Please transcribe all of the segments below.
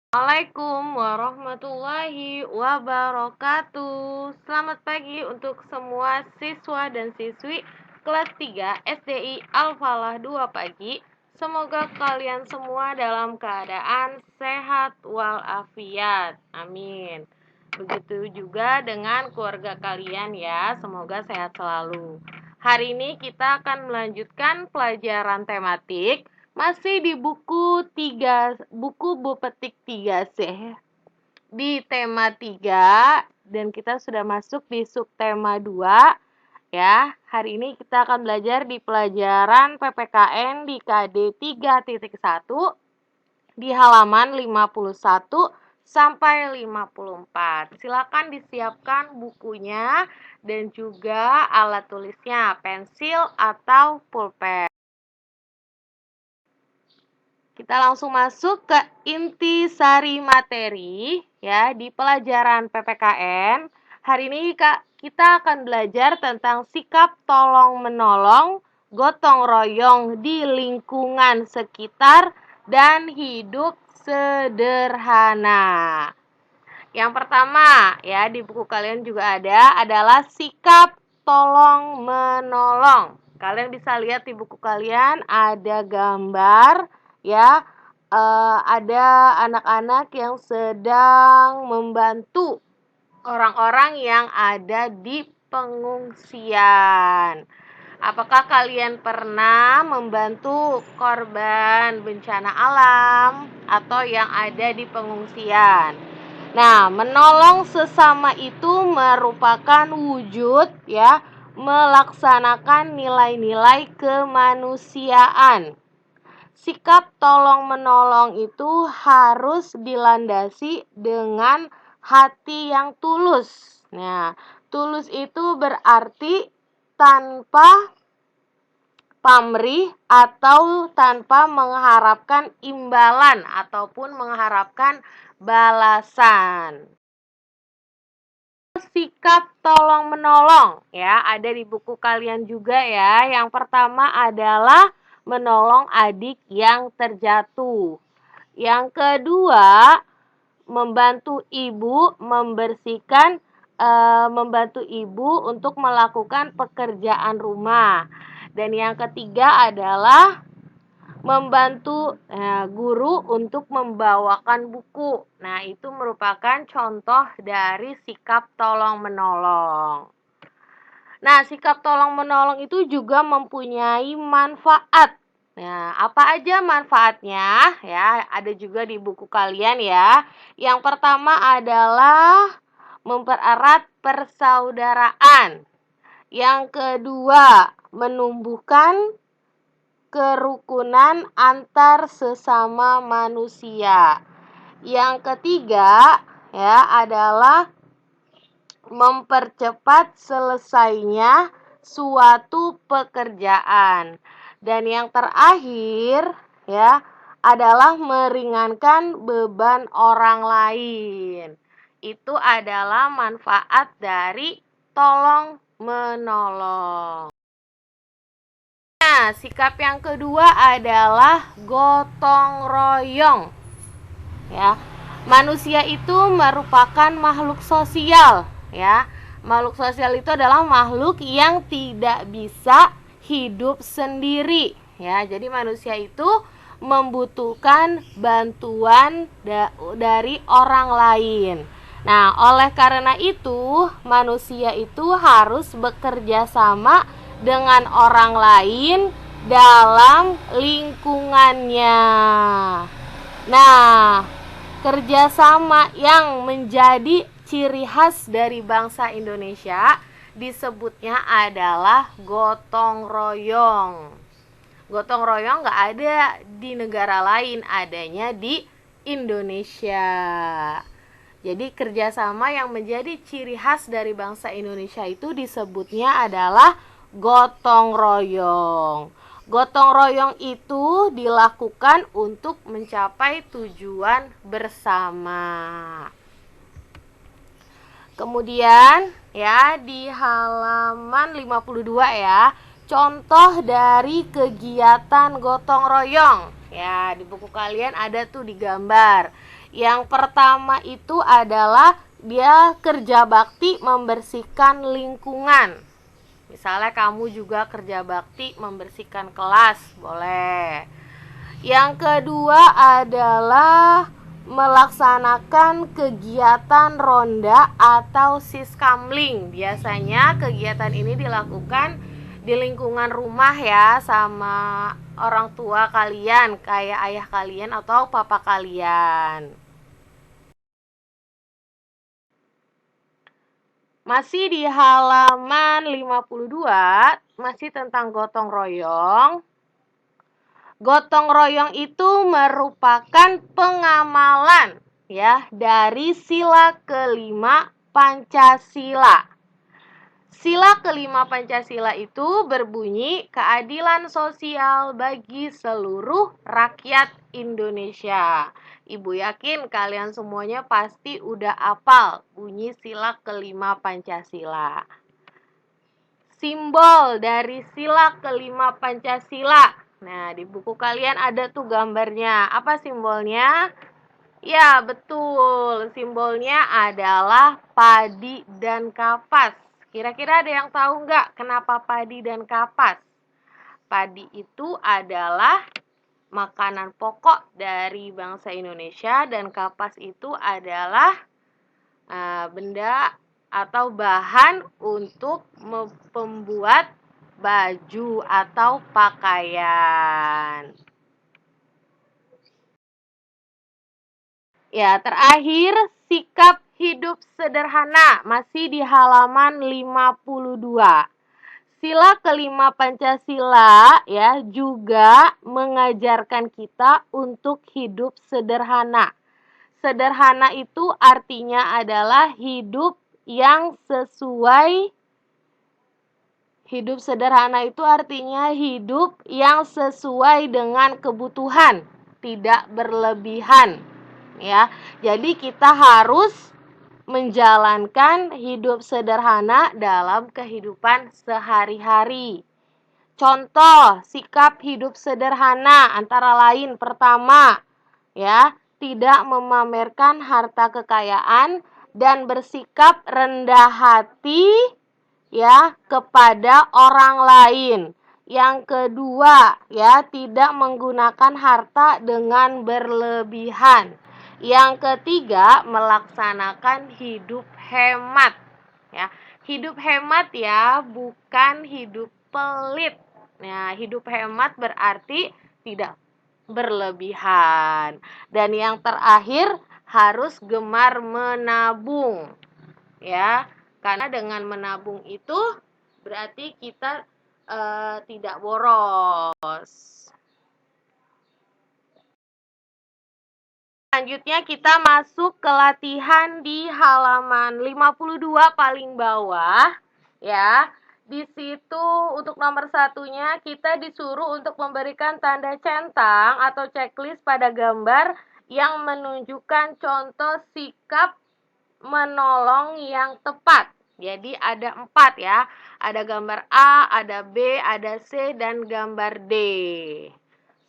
Assalamualaikum warahmatullahi wabarakatuh. Selamat pagi untuk semua siswa dan siswi kelas 3 SDI Al-Falah 2 pagi. Semoga kalian semua dalam keadaan sehat walafiat. Amin. Begitu juga dengan keluarga kalian ya, semoga sehat selalu. Hari ini kita akan melanjutkan pelajaran tematik masih di buku Bupetik 3C di tema 3 dan kita sudah masuk di subtema 2 ya. Hari ini kita akan belajar di pelajaran PPKN di KD 3.1 di halaman 51 sampai 54. Silakan disiapkan bukunya dan juga alat tulisnya, pensil atau pulpen. Kita langsung masuk ke intisari materi ya di pelajaran PPKN. Hari ini kita akan belajar tentang sikap tolong-menolong, gotong royong di lingkungan sekitar dan hidup sederhana. Yang pertama ya di buku kalian juga adalah sikap tolong-menolong. Kalian bisa lihat di buku kalian ada gambar ya, ada anak-anak yang sedang membantu orang-orang yang ada di pengungsian. Apakah kalian pernah membantu korban bencana alam atau yang ada di pengungsian? Nah, menolong sesama itu merupakan wujud ya, melaksanakan nilai-nilai kemanusiaan. Sikap tolong-menolong itu harus dilandasi dengan hati yang tulus. Nah, tulus itu berarti tanpa pamrih atau tanpa mengharapkan imbalan ataupun mengharapkan balasan. Sikap tolong-menolong ya, ada di buku kalian juga ya. Yang pertama adalah menolong adik yang terjatuh. Yang kedua, membantu ibu membantu ibu untuk melakukan pekerjaan rumah. Dan yang ketiga adalah membantu guru untuk membawakan buku. Nah, itu merupakan contoh dari sikap tolong-menolong. Nah, sikap tolong-menolong itu juga mempunyai manfaat. Nah, apa aja manfaatnya? Ya, ada juga di buku kalian ya. Yang pertama adalah mempererat persaudaraan. Yang kedua, menumbuhkan kerukunan antar sesama manusia. Yang ketiga ya adalah mempercepat selesainya suatu pekerjaan. Dan yang terakhir ya adalah meringankan beban orang lain. Itu adalah manfaat dari tolong menolong. Nah, sikap yang kedua adalah gotong royong. Ya. Manusia itu merupakan makhluk sosial, ya. Makhluk sosial itu adalah makhluk yang tidak bisa hidup sendiri, ya. Jadi manusia itu membutuhkan bantuan dari orang lain. Nah, oleh karena itu, manusia itu harus bekerja sama dengan orang lain dalam lingkungannya. Nah, kerjasama yang menjadi ciri khas dari bangsa Indonesia disebutnya adalah gotong royong. Gotong royong gak ada di negara lain, adanya di Indonesia. Jadi kerjasama yang menjadi ciri khas dari bangsa Indonesia itu disebutnya adalah gotong royong. Gotong royong itu dilakukan untuk mencapai tujuan bersama. Kemudian ya di halaman 52 ya, contoh dari kegiatan gotong royong. Ya, di buku kalian ada tuh di gambar. Yang pertama itu adalah dia kerja bakti membersihkan lingkungan. Misalnya kamu juga kerja bakti membersihkan kelas, boleh. Yang kedua adalah melaksanakan kegiatan ronda atau siskamling. Biasanya kegiatan ini dilakukan di lingkungan rumah ya, sama orang tua kalian, kayak ayah kalian atau papa kalian. Masih di halaman 52, masih tentang gotong royong. Gotong royong itu merupakan pengamalan ya dari sila kelima Pancasila. Sila kelima Pancasila itu berbunyi keadilan sosial bagi seluruh rakyat Indonesia. Ibu yakin kalian semuanya pasti udah hafal bunyi sila kelima Pancasila. Simbol dari sila kelima Pancasila. Nah, di buku kalian ada tuh gambarnya. Apa simbolnya? Ya, betul. Simbolnya adalah padi dan kapas. Kira-kira ada yang tahu nggak kenapa padi dan kapas? Padi itu adalah makanan pokok dari bangsa Indonesia dan kapas itu adalah benda atau bahan untuk membuat baju atau pakaian. Ya, terakhir sikap hidup sederhana masih di halaman 52. Sila kelima Pancasila ya juga mengajarkan kita untuk hidup sederhana. Sederhana itu artinya adalah hidup yang sesuai. Hidup sederhana itu artinya hidup yang sesuai dengan kebutuhan, tidak berlebihan. Ya, jadi kita harus menjalankan hidup sederhana dalam kehidupan sehari-hari. Contoh, sikap hidup sederhana antara lain pertama, ya, tidak memamerkan harta kekayaan dan bersikap rendah hati ya kepada orang lain. Yang kedua, ya, tidak menggunakan harta dengan berlebihan. Yang ketiga, melaksanakan hidup hemat. Ya, hidup hemat ya, bukan hidup pelit. Nah, hidup hemat berarti tidak berlebihan. Dan yang terakhir, harus gemar menabung. Ya, karena dengan menabung itu berarti kita tidak boros. Selanjutnya kita masuk ke latihan di halaman 52 paling bawah ya. Di situ untuk nomor satunya kita disuruh untuk memberikan tanda centang atau checklist pada gambar yang menunjukkan contoh sikap menolong yang tepat. Jadi ada 4 ya. Ada gambar A, ada B, ada C, dan gambar D.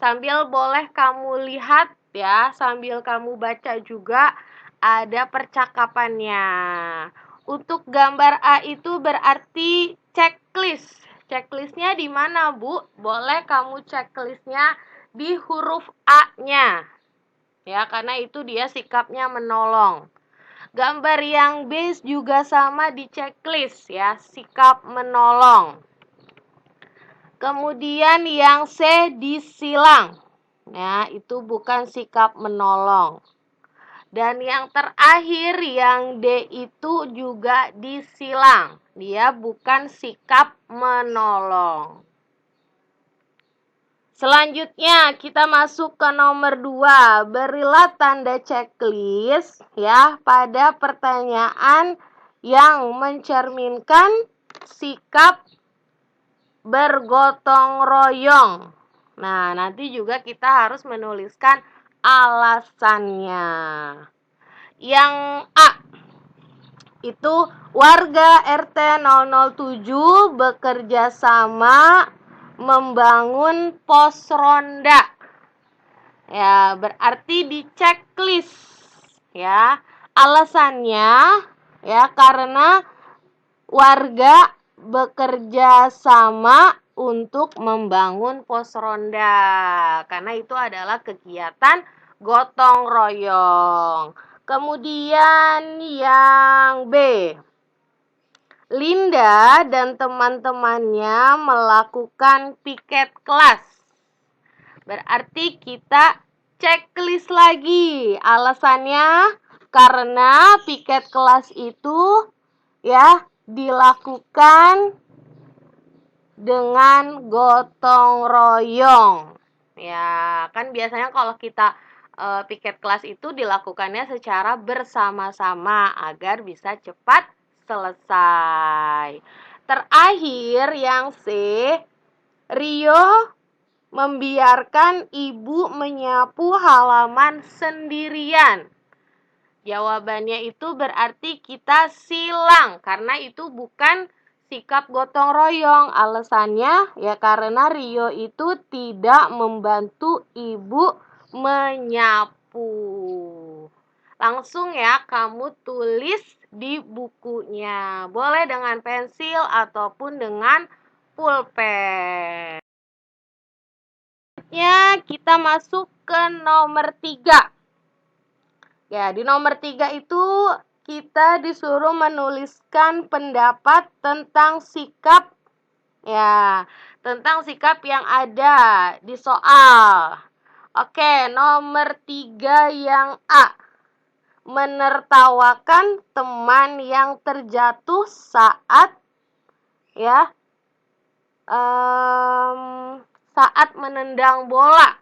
Sambil boleh kamu lihat ya, sambil kamu baca juga ada percakapannya. Untuk gambar A itu berarti checklist. Checklistnya di mana, Bu? Boleh kamu checklistnya di huruf A-nya. Ya, karena itu dia sikapnya menolong. Gambar yang B juga sama di checklist ya, sikap menolong. Kemudian yang C disilang. Ya, itu bukan sikap menolong. Dan yang terakhir yang D itu juga disilang. Dia bukan sikap menolong. Selanjutnya kita masuk ke nomor 2. Berilah tanda checklist ya pada pertanyaan yang mencerminkan sikap bergotong royong. Nah, nanti juga kita harus menuliskan alasannya. Yang A itu warga RT 007 bekerja sama membangun pos ronda. Ya, berarti di checklist ya. Alasannya ya karena warga bekerja sama untuk membangun pos ronda. Karena itu adalah kegiatan gotong royong. Kemudian yang B. Linda dan teman-temannya melakukan piket kelas. Berarti kita checklist lagi. Alasannya karena piket kelas itu ya dilakukan dengan gotong royong. Ya, kan biasanya kalau kita piket kelas itu dilakukannya secara bersama-sama agar bisa cepat selesai. Terakhir yang C, Rio membiarkan ibu menyapu halaman sendirian. Jawabannya itu berarti kita silang karena itu bukan sikap gotong royong. Alasannya ya karena Rio itu tidak membantu ibu menyapu. Langsung ya kamu tulis di bukunya. Boleh dengan pensil ataupun dengan pulpen. Ya, kita masuk ke nomor 3. Ya, di nomor 3 itu kita disuruh menuliskan pendapat tentang sikap ya, tentang sikap yang ada di soal. Oke, nomor 3 yang A. Menertawakan teman yang terjatuh saat ya saat menendang bola.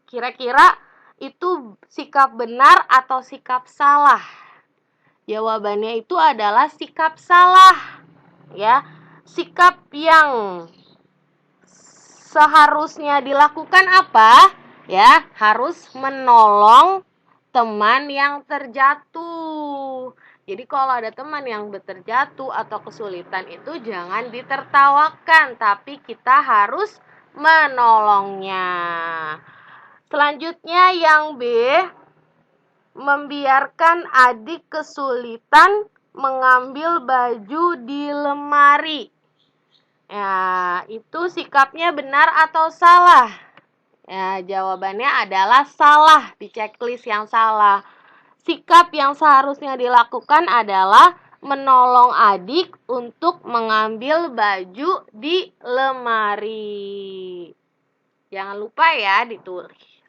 Kira-kira itu sikap benar atau sikap salah? Jawabannya itu adalah sikap salah. Ya, sikap yang seharusnya dilakukan apa? Ya, harus menolong teman yang terjatuh. Jadi kalau ada teman yang terjatuh atau kesulitan itu jangan ditertawakan, tapi kita harus menolongnya. Selanjutnya yang B, membiarkan adik kesulitan mengambil baju di lemari. Ya, itu sikapnya benar atau salah? Ya, jawabannya adalah salah, di checklist yang salah. Sikap yang seharusnya dilakukan adalah menolong adik untuk mengambil baju di lemari. Jangan lupa ya ditulis.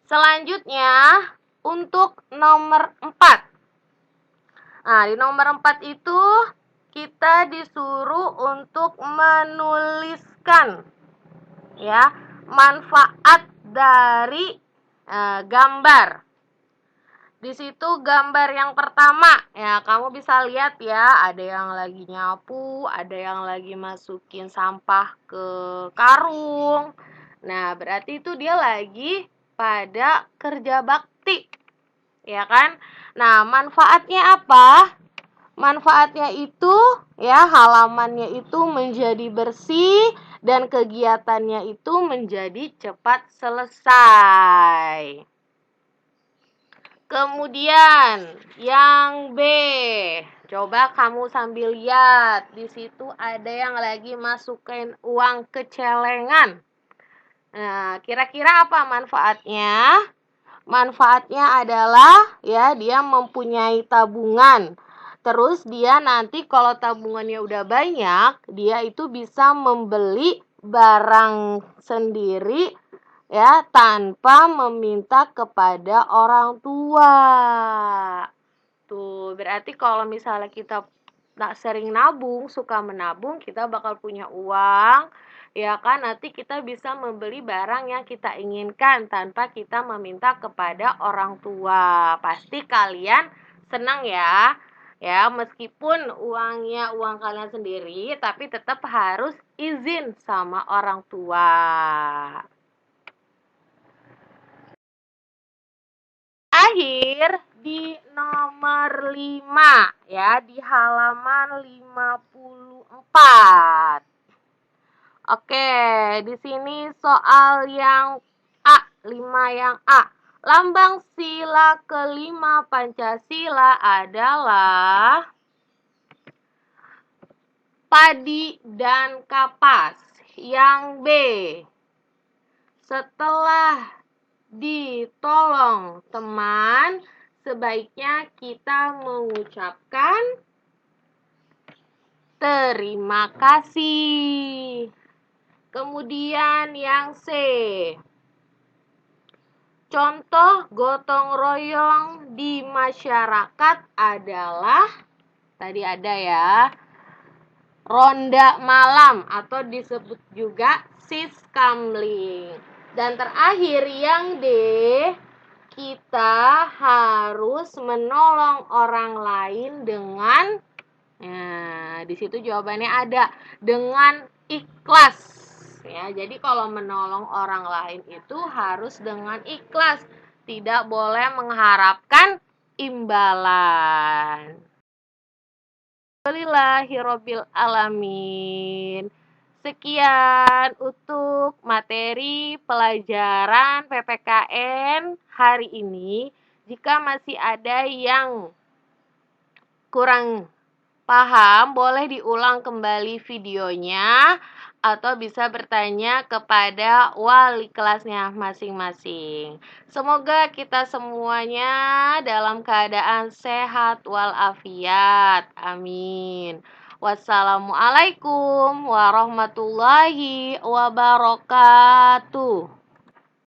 Selanjutnya untuk nomor 4. Nah, di nomor 4 itu kita disuruh untuk menuliskan ya manfaat dari gambar. Di situ gambar yang pertama, ya kamu bisa lihat ya, ada yang lagi nyapu, ada yang lagi masukin sampah ke karung. Nah, berarti itu dia lagi pada kerja bakti. Ya kan? Nah, manfaatnya apa? Manfaatnya itu ya halamannya itu menjadi bersih dan kegiatannya itu menjadi cepat selesai. Kemudian yang B, coba kamu sambil lihat, di situ ada yang lagi masukin uang ke celengan. Nah, kira-kira apa manfaatnya? Manfaatnya adalah ya dia mempunyai tabungan. Terus dia nanti kalau tabungannya udah banyak, dia itu bisa membeli barang sendiri ya tanpa meminta kepada orang tua. Tuh, berarti kalau misalnya kita sering nabung, suka menabung, kita bakal punya uang. Ya kan, nanti kita bisa membeli barang yang kita inginkan tanpa kita meminta kepada orang tua. Pasti kalian senang ya. Ya, meskipun uangnya uang kalian sendiri, tapi tetap harus izin sama orang tua. Akhir di nomor 5 ya, di halaman 54. Oke, di sini soal yang A, 5 yang A. Lambang sila kelima Pancasila adalah padi dan kapas. Yang B, setelah ditolong teman, sebaiknya kita mengucapkan terima kasih. Kemudian yang C, contoh gotong royong di masyarakat adalah, tadi ada ya, ronda malam atau disebut juga siskamling. Dan terakhir yang D, kita harus menolong orang lain dengan, nah, di situ jawabannya ada, dengan ikhlas. Ya, jadi kalau menolong orang lain itu harus dengan ikhlas, tidak boleh mengharapkan imbalan. Alhamdulillahirabbil alamin. Sekian untuk materi pelajaran PPKN hari ini. Jika masih ada yang kurang paham, boleh diulang kembali videonya atau bisa bertanya kepada wali kelasnya masing-masing. Semoga kita semuanya dalam keadaan sehat walafiat. Amin. Wassalamualaikum warahmatullahi wabarakatuh.